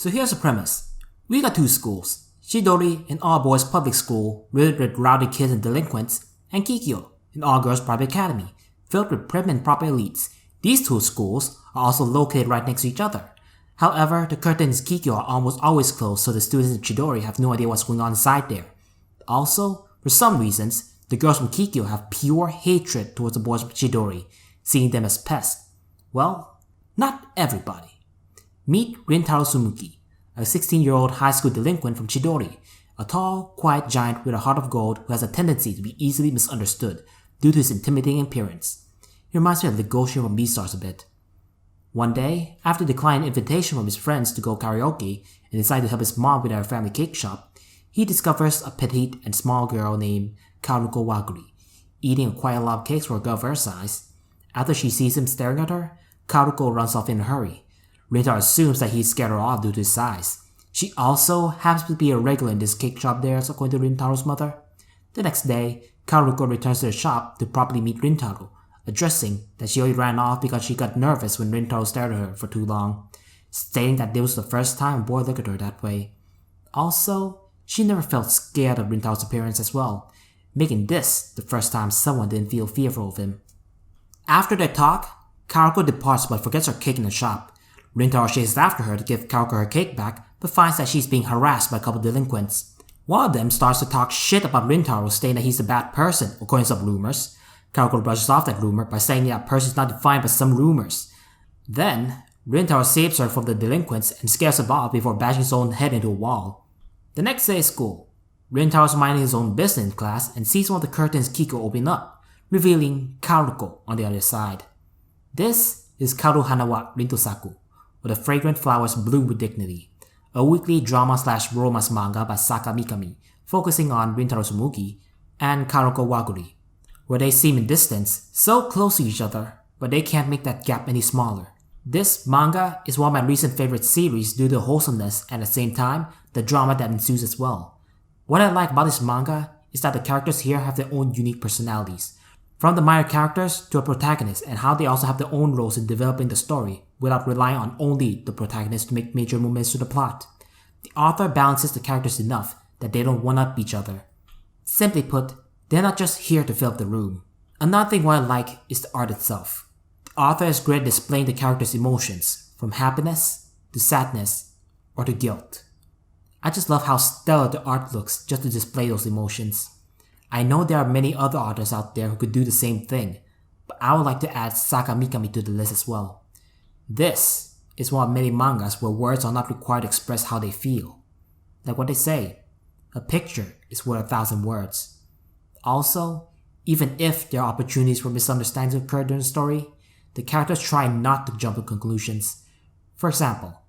So here's the premise. We got two schools, Chidori, an all-boys public school riddled with rowdy kids and delinquents, and Kikyo, an all-girls private academy, filled with prim and proper elites. These two schools are also located right next to each other. However, the curtains in Kikyo are almost always closed, so the students in Chidori have no idea what's going on inside there. Also, for some reasons, the girls from Kikyo have pure hatred towards the boys from Chidori, seeing them as pests. Well, not everybody. Meet Rintaro Sumuki, a 16-year-old high school delinquent from Chidori, a tall, quiet giant with a heart of gold who has a tendency to be easily misunderstood due to his intimidating appearance. He reminds me of Legoshi from Beastars a bit. One day, after declining an invitation from his friends to go karaoke and deciding to help his mom with her family cake shop, he discovers a petite and small girl named Karuko Waguri, eating a quiet lot of cakes for a girl of her size. After she sees him staring at her, Karuko runs off in a hurry. Rintaro assumes that he scared her off due to his size. She also happens to be a regular in this cake shop there, according to Rintaro's mother. The next day, Karuko returns to the shop to properly meet Rintaro, addressing that she only ran off because she got nervous when Rintaro stared at her for too long, stating that this was the first time a boy looked at her that way. Also, she never felt scared of Rintaro's appearance as well, making this the first time someone didn't feel fearful of him. After their talk, Karuko departs but forgets her cake in the shop. Rintaro chases after her to give Karuko her cake back, but finds that she's being harassed by a couple delinquents. One of them starts to talk shit about Rintaro, stating that he's a bad person, according to some rumors. Karuko brushes off that rumor by saying that person is not defined by some rumors. Then, Rintaro saves her from the delinquents and scares her off before bashing his own head into a wall. The next day at school, Rintaro is minding his own business in class and sees one of the curtains Kiko open up, revealing Karuko on the other side. This is Karu Hanawa Rintosaku, where the fragrant flowers bloom with dignity, a weekly drama/romance manga by Saka Mikami, focusing on Rintaro Sumuki and Karuko Waguri, where they seem in distance, so close to each other, but they can't make that gap any smaller. This manga is one of my recent favorite series due to the wholesomeness and at the same time, the drama that ensues as well. What I like about this manga is that the characters here have their own unique personalities, from the minor characters to a protagonist, and how they also have their own roles in developing the story without relying on only the protagonist to make major movements to the plot. The author balances the characters enough that they don't one-up each other. Simply put, they're not just here to fill up the room. Another thing what I like is the art itself. The author is great at displaying the characters' emotions, from happiness to sadness or to guilt. I just love how stellar the art looks just to display those emotions. I know there are many other authors out there who could do the same thing, but I would like to add Saka Mikami to the list as well. This is one of many mangas where words are not required to express how they feel. Like what they say, a picture is worth 1,000 words. Also, even if there are opportunities for misunderstandings to occur during the story, the characters try not to jump to conclusions. For example,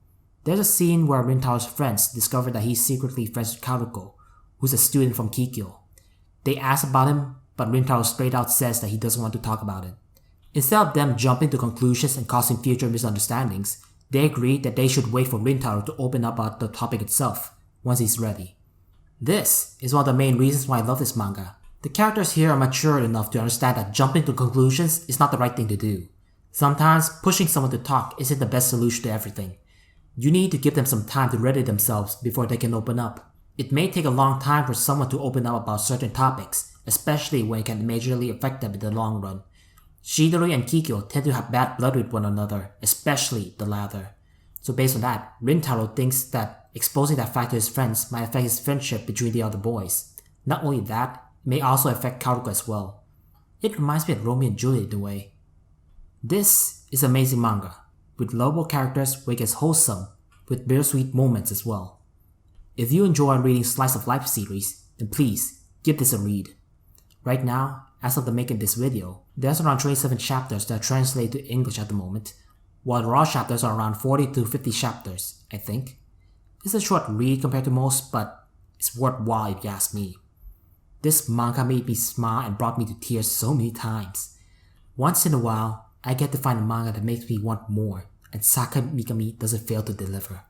there's a scene where Rintaro's friends discover that he's secretly friends with Karuko, who's a student from Kikyo. They ask about him, but Rintaro straight out says that he doesn't want to talk about it. Instead of them jumping to conclusions and causing future misunderstandings, they agree that they should wait for Rintaro to open up about the topic itself, once he's ready. This is one of the main reasons why I love this manga. The characters here are mature enough to understand that jumping to conclusions is not the right thing to do. Sometimes, pushing someone to talk isn't the best solution to everything. You need to give them some time to ready themselves before they can open up. It may take a long time for someone to open up about certain topics, especially when it can majorly affect them in the long run. Chidori and Kikyo tend to have bad blood with one another, especially the latter. So based on that, Rintaro thinks that exposing that fact to his friends might affect his friendship between the other boys. Not only that, it may also affect Karuko as well. It reminds me of Romeo and Juliet in a way. This is amazing manga, with lovable characters where it gets wholesome, with bittersweet moments as well. If you enjoy reading slice of life series, then please give this a read. Right now, as of the making of this video, there's around 27 chapters that are translated to English at the moment, while the raw chapters are around 40 to 50 chapters, I think. It's a short read compared to most, but it's worthwhile if you ask me. This manga made me smile and brought me to tears so many times. Once in a while, I get to find a manga that makes me want more, and Saka Mikami doesn't fail to deliver.